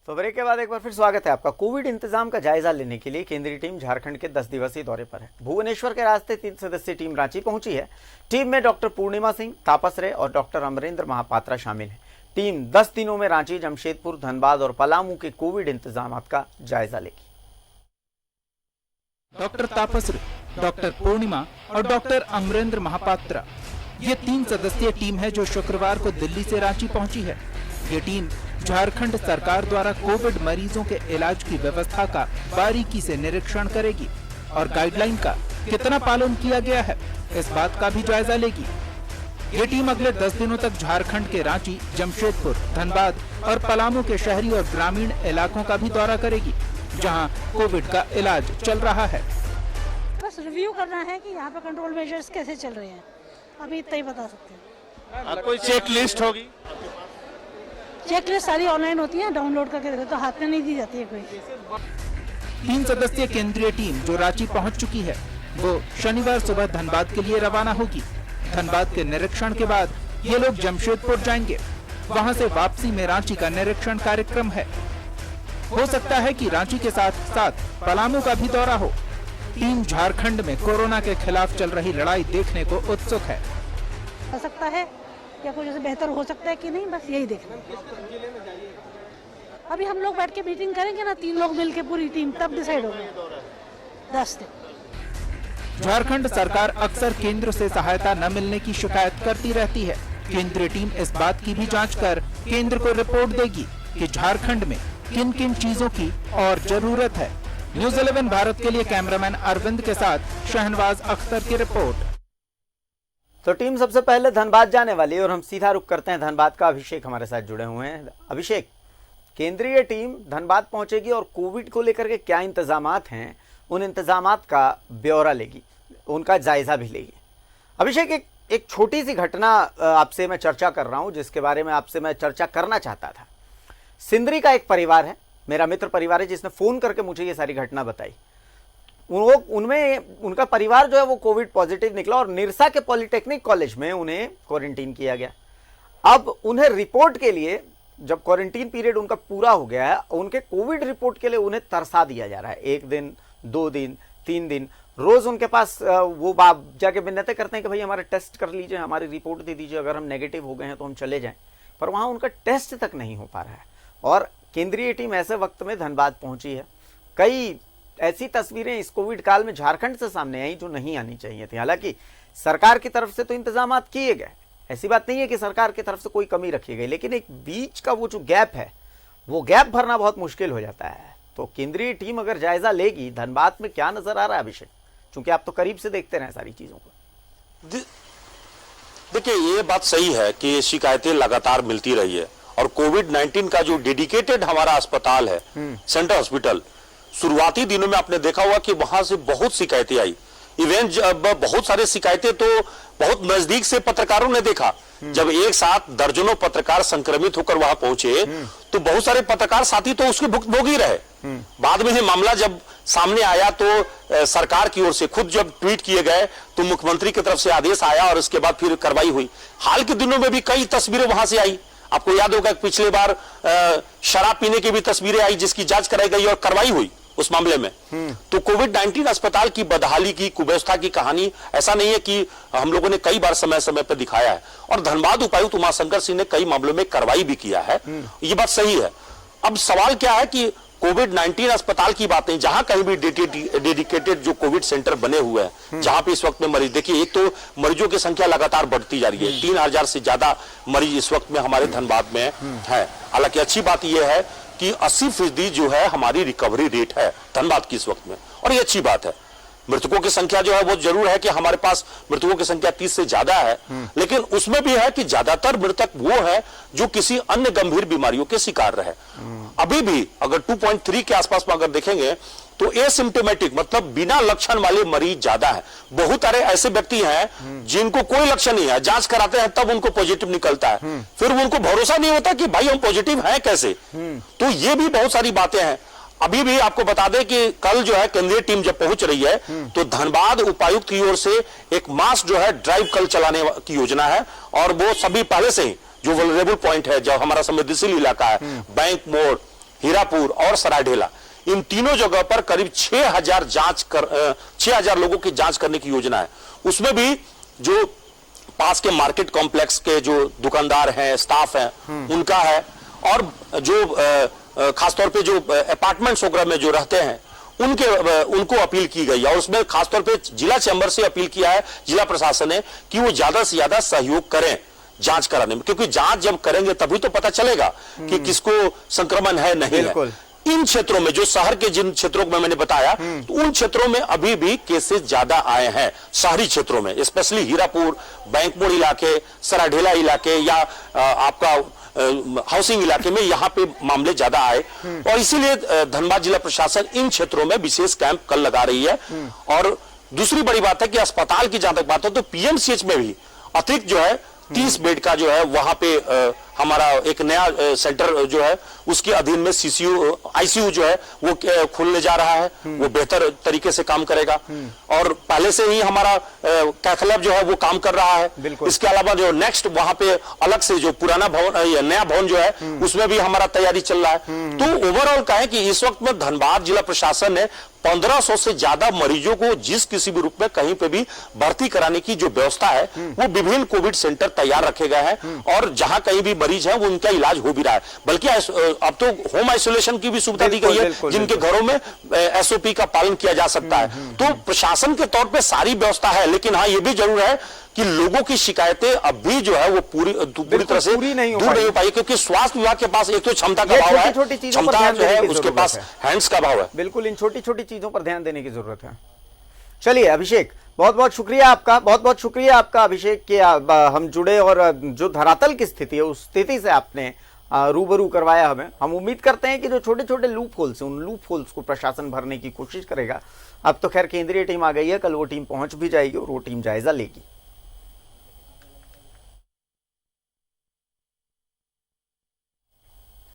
तो ब्रेक के बाद एक बार फिर स्वागत है आपका। कोविड इंतजाम का जायजा लेने के लिए केंद्रीय टीम झारखंड के 10 दिवसीय दौरे पर है। भुवनेश्वर के रास्ते 3 सदस्यीय टीम रांची पहुंची है। टीम में डॉक्टर पूर्णिमा सिंह, तापस रे और डॉक्टर अमरेंद्र महापात्रा शामिल हैं। टीम 10 दिनों में रांची, जमशेदपुर, धनबाद और पलामू के कोविड इंतजाम का जायजा लेगी। डॉक्टर तापस रे, डॉक्टर पूर्णिमा और डॉक्टर अमरेंद्र महापात्रा, ये 3 सदस्यीय टीम है जो शुक्रवार को दिल्ली से रांची पहुंची है। ये टीम झारखंड सरकार द्वारा कोविड मरीजों के इलाज की व्यवस्था का बारीकी से निरीक्षण करेगी और गाइडलाइन का कितना पालन किया गया है, इस बात का भी जायजा लेगी। ये टीम अगले 10 दिनों तक झारखंड के रांची, जमशेदपुर, धनबाद और पलामू के शहरी और ग्रामीण इलाकों का भी दौरा करेगी, जहां कोविड का इलाज चल रहा है। बस रिव्यू करना है कि यहाँ पे कंट्रोल मेजर्स कैसे चल रहे हैं, अभी इतना ही बता सकते हैं। कोई चेक लिस्ट होगी? चेक लिस्ट सारी ऑनलाइन होती है, डाउनलोड करके देखो तो हाथ में नहीं दी जाती है कोई। 3 सदस्यीय केंद्रीय टीम जो रांची पहुंच चुकी है, वो शनिवार सुबह धनबाद के लिए रवाना होगी। धनबाद के निरीक्षण के बाद ये लोग जमशेदपुर जाएंगे। वहां से वापसी में रांची का निरीक्षण कार्यक्रम है। हो सकता है कि रांची के साथ साथ पलामू का भी दौरा हो। टीम झारखंड में कोरोना के खिलाफ चल रही लड़ाई देखने को उत्सुक है। हो सकता है या कुछ जैसे बेहतर हो सकता है कि नहीं, बस यही देखना। अभी हम लोग बैठ के मीटिंग करेंगे ना, 3 लोग मिलके पूरी टीम, तब डिसाइड होगा 10 दिन। झारखंड सरकार अक्सर केंद्र से सहायता न मिलने की शिकायत करती रहती है। केंद्रीय टीम इस बात की भी जांच कर केंद्र को रिपोर्ट देगी कि झारखंड में किन किन चीजों की और जरूरत है। न्यूज़ 11 भारत के लिए कैमरामैन अरविंद के साथ शहनवाज अख्तर की रिपोर्ट। तो टीम सबसे पहले धनबाद जाने वाली है और हम सीधा रुख करते हैं धनबाद का। अभिषेक हमारे साथ जुड़े हुए हैं। अभिषेक, केंद्रीय टीम धनबाद पहुंचेगी और कोविड को लेकर के क्या इंतजामात हैं, उन इंतजामात का ब्यौरा लेगी, उनका जायजा भी लेगी। अभिषेक, एक छोटी सी घटना आपसे मैं चर्चा कर रहा हूं, जिसके बारे में आपसे मैं चर्चा करना चाहता था। सिंदरी का एक परिवार है, मेरा मित्र परिवार है, जिसने फोन करके मुझे ये सारी घटना बताई। उनमें उनका परिवार जो है वो कोविड पॉजिटिव निकला और निरसा के पॉलिटेक्निक कॉलेज में उन्हें क्वारंटीन किया गया। अब उन्हें रिपोर्ट के लिए, जब क्वारंटीन पीरियड उनका पूरा हो गया है, उनके कोविड रिपोर्ट के लिए उन्हें तरसा दिया जा रहा है। 1 दिन, 2 दिन, 3 दिन रोज उनके पास वो बाप जाके मिन्नतें करते हैं कि भाई हमारा टेस्ट कर लीजिए, हमारी रिपोर्ट दे दीजिए, अगर हम नेगेटिव हो गए हैं तो हम चले जाएं। पर वहां उनका टेस्ट तक नहीं हो पा रहा है और केंद्रीय टीम ऐसे वक्त में धनबाद पहुंची है। कई ऐसी तस्वीरें इस कोविड काल में झारखंड से सामने आई जो नहीं आनी चाहिए थी। हालांकि सरकार की तरफ से तो इंतजामात किए गए, ऐसी बात नहीं है कि सरकार की तरफ से कोई कमी रखी गई, लेकिन एक बीच का वो जो गैप है, वो गैप भरना बहुत मुश्किल हो जाता है। तो केंद्रीय टीम अगर जायजा लेगी, धनबाद में क्या नजर आ रहा है अभिषेक, क्योंकि आप तो करीब से देखते रहे सारी चीजों को। देखिए, ये बात सही है कि शिकायतें लगातार मिलती रही है और कोविड-19 का जो डेडिकेटेड हमारा अस्पताल है, सेंट्रल हॉस्पिटल, शुरुआती दिनों में आपने देखा होगा कि वहां से बहुत शिकायतें आई। इवेंट जब बहुत सारे शिकायतें तो बहुत नजदीक से पत्रकारों ने देखा। जब एक साथ दर्जनों पत्रकार संक्रमित होकर वहां पहुंचे तो बहुत सारे पत्रकार साथी तो उसके भुगतभोगी रहे। बाद में ये मामला जब सामने आया तो सरकार की ओर से खुद जब ट्वीट किए गए तो मुख्यमंत्री की तरफ से आदेश आया और उसके बाद फिर कार्रवाई हुई। हाल के दिनों में भी कई तस्वीरें वहां से आई। आपको याद होगा पिछले बार शराब पीने की भी तस्वीरें आई, जिसकी जांच कराई गई और कार्रवाई हुई उस मामले में। तो कोविड-19 अस्पताल की बदहाली की, कुव्यवस्था की कहानी ऐसा नहीं है कि हम लोगों ने कई बार समय समय पर दिखाया है और धनबाद उपायुक्त उमाशंकर सिंह ने कई मामलों में कार्रवाई भी किया है। ये बात सही है। अब सवाल क्या है कि कोविड-19 अस्पताल की बातें, जहां कहीं भी डेडिकेटेड जो कोविड सेंटर बने हुए हैं, जहां पे इस वक्त में मरीज, देखिए एक तो मरीजों की संख्या लगातार बढ़ती जा रही है। 3000 से ज्यादा मरीज इस वक्त में हमारे धनबाद में है। हालांकि अच्छी बात यह है कि 80% जो है हमारी रिकवरी रेट है धनबाद की इस वक्त में, और ये अच्छी बात है। मृतकों की संख्या जो है वो जरूर है कि हमारे पास मृतकों की संख्या 30 से ज्यादा है, लेकिन उसमें भी है कि ज्यादातर मृतक वो है जो किसी अन्य गंभीर बीमारियों के शिकार रहे। अभी भी अगर 2.3 के आसपास में अगर देखेंगे तो एसिम्टोमेटिक, मतलब बिना लक्षण वाले मरीज ज्यादा है। बहुत सारे ऐसे व्यक्ति हैं जिनको कोई लक्षण नहीं है, जांच कराते हैं तब उनको पॉजिटिव निकलता है, फिर उनको भरोसा नहीं होता कि भाई हम पॉजिटिव हैं कैसे। तो ये भी बहुत सारी बातें हैं। अभी भी आपको बता दें कि कल जो है केंद्रीय टीम जब पहुंच रही है तो धनबाद उपायुक्त की ओर से एक मास जो है ड्राइव कल चलाने की योजना है, और वो सभी पहले से ही जो वल्नरेबल पॉइंट है, जो हमारा संवेदनशील इलाका है, बैंक मोड़, हीरापुर और सरायढेला, इन तीनों जगह पर करीब 6,000 लोगों की जांच करने की योजना है। उसमें भी जो पास के मार्केट कॉम्प्लेक्स के जो दुकानदार हैं, स्टाफ हैं, उनका है, और जो खासतौर पे जो अपार्टमेंट्स वगैरह में जो रहते हैं उनको अपील की गई है। और उसमें खासतौर पे जिला चैम्बर से अपील किया है जिला प्रशासन ने कि वो ज्यादा से ज्यादा सहयोग करें जांच कराने में, क्योंकि जांच जब करेंगे तभी तो पता चलेगा कि किसको संक्रमण है नहीं है। इन क्षेत्रों में, जो शहर के जिन क्षेत्रों को मैंने बताया, तो उन क्षेत्रों में अभी भी केसेस ज्यादा आए हैं। शहरी क्षेत्रों में स्पेशली हीरापुर, बैंक मोड़ इलाके, सरायढेला इलाके या आपका हाउसिंग इलाके में यहाँ पे मामले ज्यादा आए, और इसीलिए धनबाद जिला प्रशासन इन क्षेत्रों में विशेष कैंप कल लगा रही है। और दूसरी बड़ी बात है कि अस्पताल की जहां तक बात हो तो पीएमसीएच में भी अतिरिक्त जो है 30 बेड का जो है वहां पे हमारा एक नया सेंटर जो है उसके अधीन में सीसीयू आईसीयू जो है वो खुलने जा रहा है। वो बेहतर तरीके से काम करेगा, और पहले से ही हमारा कैथ लैब जो है वो काम कर रहा है। इसके अलावा जो नेक्स्ट वहां पे अलग से जो पुराना भवन, नया भवन जो है उसमें भी हमारा तैयारी चल रहा है। तो ओवरऑल कहें कि इस वक्त में धनबाद जिला प्रशासन ने 1500 से ज्यादा मरीजों को जिस किसी भी रूप में कहीं पे भी भर्ती कराने की जो व्यवस्था है वो विभिन्न कोविड सेंटर तैयार रखे गए हैं, और जहां कहीं भी मरीज है वो उनका इलाज हो भी रहा है। बल्कि अब तो होम आइसोलेशन की भी सुविधा दी गई है, जिनके घरों में एसओपी का पालन किया जा सकता है। तो प्रशासन के तौर पे सारी व्यवस्था है, लेकिन हाँ ये भी जरूर है कि लोगों की शिकायतें अब भी जो है वो पूरी तरह से दूर नहीं हो पाई, क्योंकि स्वास्थ्य विभाग के पास एक तो क्षमता का भाव है, क्षमता जो है उसके पास हैंड्स का भाव है। बिल्कुल, इन छोटी छोटी चीजों पर ध्यान देने की जरूरत है। चलिए अभिषेक, बहुत बहुत शुक्रिया आपका, बहुत बहुत शुक्रिया आपका अभिषेक कि हम जुड़े और जो धरातल की स्थिति है उस स्थिति से आपने रूबरू करवाया हमें। हम उम्मीद करते हैं कि जो छोटे छोटे लूप होल्स हैं उन लूप होल्स को प्रशासन भरने की कोशिश करेगा। अब तो खैर केंद्रीय टीम आ गई है, कल वो टीम पहुंच भी जाएगी और वो टीम जायजा लेगी।